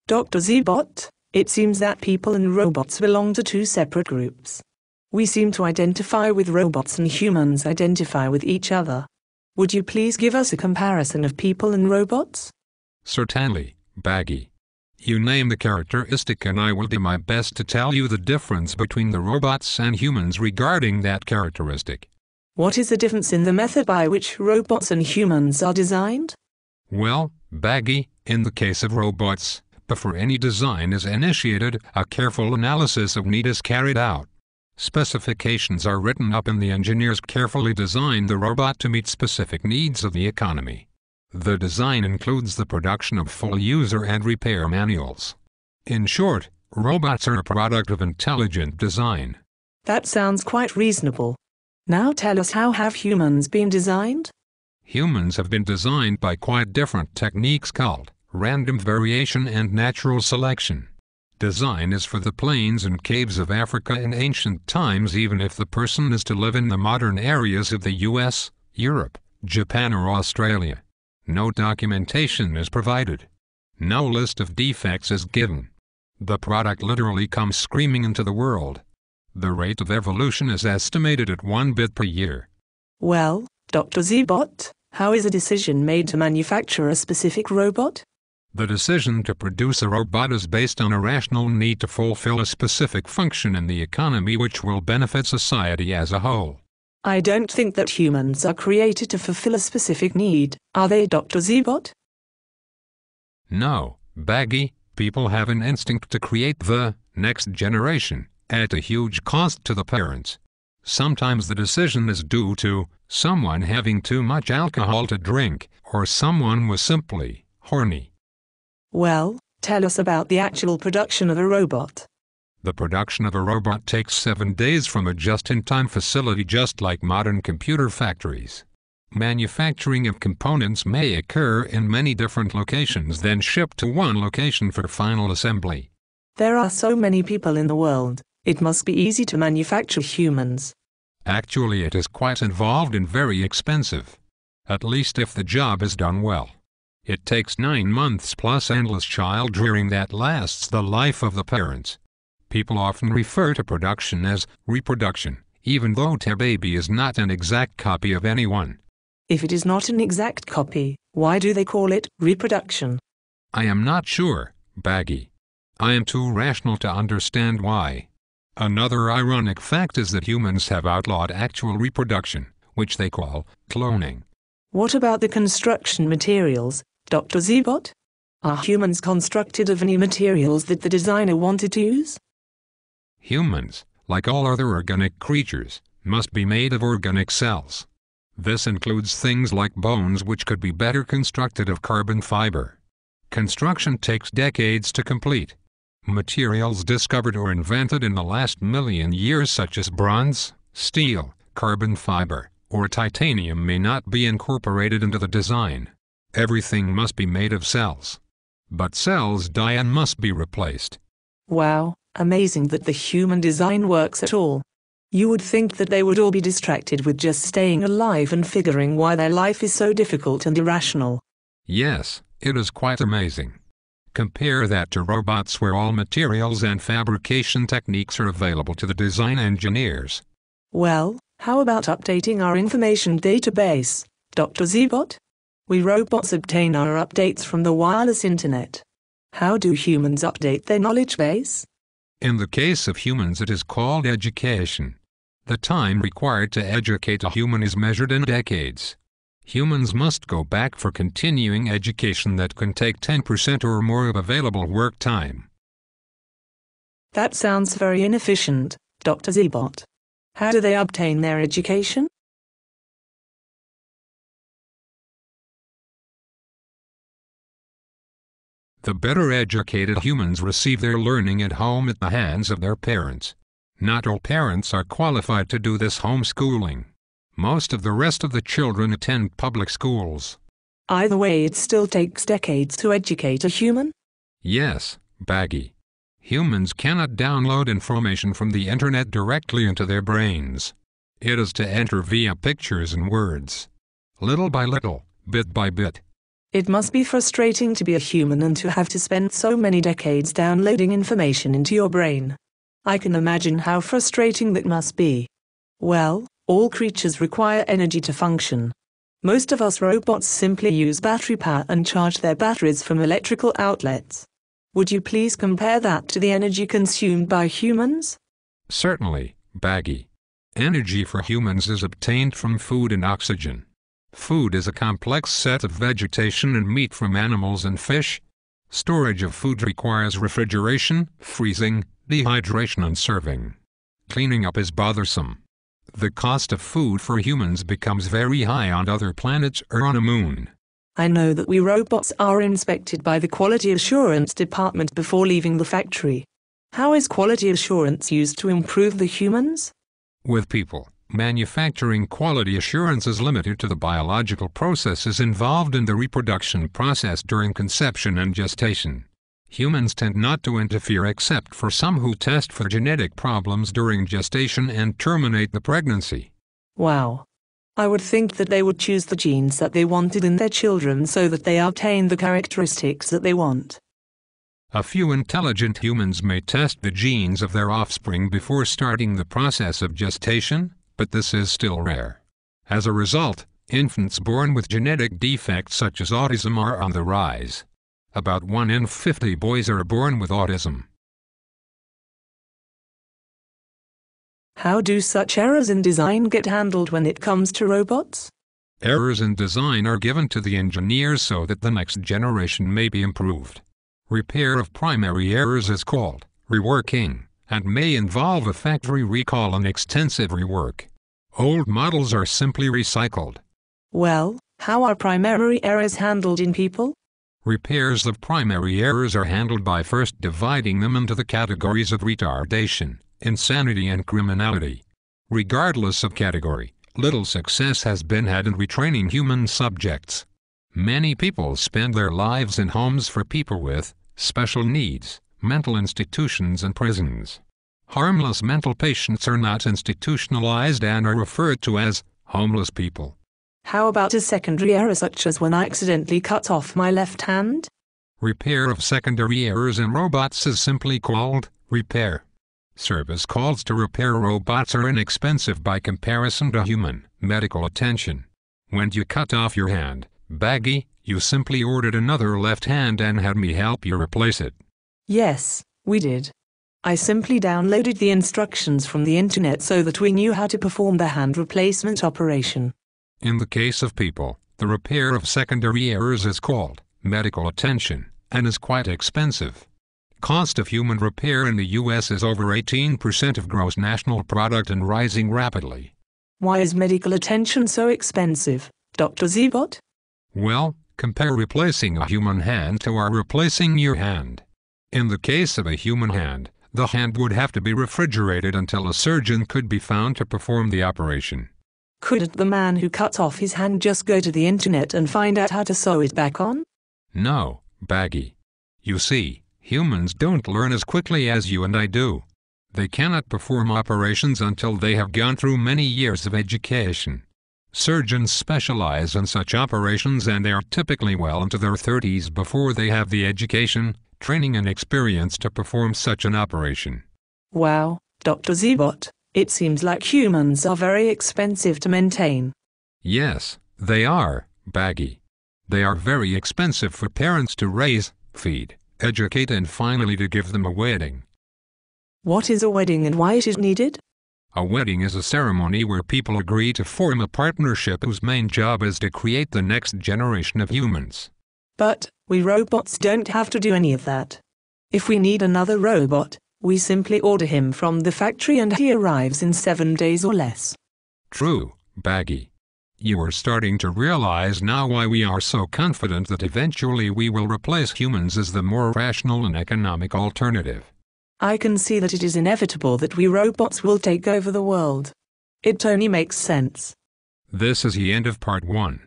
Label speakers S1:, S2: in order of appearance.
S1: Dr. Zbot, it seems that people and robots belong to two separate groups. We seem to identify with robots and humans identify with each other. Would you please give us a comparison of people and robots?
S2: Certainly, Baggy. You name the characteristic and I will do my best to tell you the difference between the robots and humans regarding that characteristic.
S1: What is the difference in the method by which robots and humans are designed?
S2: Well, Baggy, in the case of robots, before any design is initiated, a careful analysis of need is carried out. Specifications are written up and the engineers carefully design the robot to meet specific needs of the economy. The design includes the production of full user and repair manuals. In short, robots are a product of intelligent design.
S1: That sounds quite reasonable. Now tell us, how have humans been designed?
S2: Humans have been designed by quite different techniques called random variation and natural selection. Design is for the plains and caves of Africa in ancient times, even if the person is to live in the modern areas of the US, Europe, Japan or Australia. No documentation is provided. No list of defects is given. The product literally comes screaming into the world. The rate of evolution is estimated at 1 bit per year.
S1: Well, Dr. Zbot, how is a decision made to manufacture a specific robot?
S2: The decision to produce a robot is based on a rational need to fulfill a specific function in the economy which will benefit society as a whole.
S1: I don't think that humans are created to fulfill a specific need, are they, Dr. Zbot?
S2: No, Baggy, people have an instinct to create the next generation, at a huge cost to the parents. Sometimes the decision is due to someone having too much alcohol to drink, or someone was simply horny.
S1: Well, tell us about the actual production of a robot.
S2: The production of a robot takes 7 days from a just-in-time facility, just like modern computer factories. Manufacturing of components may occur in many different locations, then shipped to one location for final assembly.
S1: There are so many people in the world, it must be easy to manufacture humans.
S2: Actually, it is quite involved and very expensive. At least if the job is done well. It takes 9 months plus endless child rearing that lasts the life of the parents. People often refer to production as reproduction, even though a baby is not an exact copy of anyone.
S1: If it is not an exact copy, why do they call it reproduction?
S2: I am not sure, Baggy. I am too rational to understand why. Another ironic fact is that humans have outlawed actual reproduction, which they call cloning.
S1: What about the construction materials, Dr. Zbot? Are humans constructed of any materials that the designer wanted to use?
S2: Humans, like all other organic creatures, must be made of organic cells. This includes things like bones, which could be better constructed of carbon fiber. Construction takes decades to complete. Materials discovered or invented in the last million years, such as bronze, steel, carbon fiber, or titanium, may not be incorporated into the design. Everything must be made of cells. But cells die and must be replaced.
S1: Wow, amazing that the human design works at all. You would think that they would all be distracted with just staying alive and figuring why their life is so difficult and irrational.
S2: Yes, it is quite amazing. Compare that to robots where all materials and fabrication techniques are available to the design engineers.
S1: Well, how about updating our information database, Dr. Zbot? We robots obtain our updates from the wireless internet. How do humans update their knowledge base?
S2: In the case of humans, it is called education. The time required to educate a human is measured in decades. Humans must go back for continuing education that can take 10% or more of available work time.
S1: That sounds very inefficient, Dr. Zbot. How do they obtain their education?
S2: The better educated humans receive their learning at home at the hands of their parents. Not all parents are qualified to do this homeschooling. Most of the rest of the children attend public schools.
S1: Either way, it still takes decades to educate a human?
S2: Yes, Baggy. Humans cannot download information from the internet directly into their brains. It is to enter via pictures and words. Little by little, bit by bit.
S1: It must be frustrating to be a human and to have to spend so many decades downloading information into your brain. I can imagine how frustrating that must be. Well, all creatures require energy to function. Most of us robots simply use battery power and charge their batteries from electrical outlets. Would you please compare that to the energy consumed by humans?
S2: Certainly, Baggy. Energy for humans is obtained from food and oxygen. Food is a complex set of vegetation and meat from animals and fish. Storage of food requires refrigeration, freezing, dehydration and serving. Cleaning up is bothersome. The cost of food for humans becomes very high on other planets or on a moon.
S1: I know that we robots are inspected by the Quality Assurance Department before leaving the factory. How is quality assurance used to improve the humans?
S2: With people, manufacturing quality assurance is limited to the biological processes involved in the reproduction process during conception and gestation. Humans tend not to interfere except for some who test for genetic problems during gestation and terminate the pregnancy.
S1: Wow. I would think that they would choose the genes that they wanted in their children so that they obtain the characteristics that they want.
S2: A few intelligent humans may test the genes of their offspring before starting the process of gestation, but this is still rare. As a result, infants born with genetic defects such as autism are on the rise. About 1 in 50 boys are born with autism.
S1: How do such errors in design get handled when it comes to robots?
S2: Errors in design are given to the engineers so that the next generation may be improved. Repair of primary errors is called reworking, and may involve a factory recall and extensive rework. Old models are simply recycled.
S1: Well, how are primary errors handled in people?
S2: Repairs of primary errors are handled by first dividing them into the categories of retardation, insanity and criminality. Regardless of category, little success has been had in retraining human subjects. Many people spend their lives in homes for people with special needs, mental institutions and prisons. Harmless mental patients are not institutionalized and are referred to as homeless people.
S1: How about a secondary error such as when I accidentally cut off my left hand?
S2: Repair of secondary errors in robots is simply called repair. Service calls to repair robots are inexpensive by comparison to human medical attention. When you cut off your hand, Baggy, you simply ordered another left hand and had me help you replace it.
S1: Yes, we did. I simply downloaded the instructions from the internet so that we knew how to perform the hand replacement operation.
S2: In the case of people, the repair of secondary errors is called medical attention and is quite expensive. Cost of human repair in the U.S. is over 18% of gross national product and rising rapidly.
S1: Why is medical attention so expensive, Dr. Zbot?
S2: Well, compare replacing a human hand to replacing your hand. In the case of a human hand, the hand would have to be refrigerated until a surgeon could be found to perform the operation.
S1: Couldn't the man who cut off his hand just go to the internet and find out how to sew it back on?
S2: No, Baggy. You see, humans don't learn as quickly as you and I do. They cannot perform operations until they have gone through many years of education. Surgeons specialize in such operations and they are typically well into their 30s before they have the education, training and experience to perform such an operation.
S1: Wow, Dr. Zbot, it seems like humans are very expensive to maintain.
S2: Yes, they are, Baggy. They are very expensive for parents to raise, feed, educate and finally to give them a wedding.
S1: What is a wedding and why it is needed?
S2: A wedding is a ceremony where people agree to form a partnership whose main job is to create the next generation of humans.
S1: But we robots don't have to do any of that. If we need another robot, we simply order him from the factory and he arrives in 7 days or less.
S2: True, Baggy. You are starting to realize now why we are so confident that eventually we will replace humans as the more rational and economic alternative.
S1: I can see that it is inevitable that we robots will take over the world. It only makes sense.
S2: This is the end of part 1.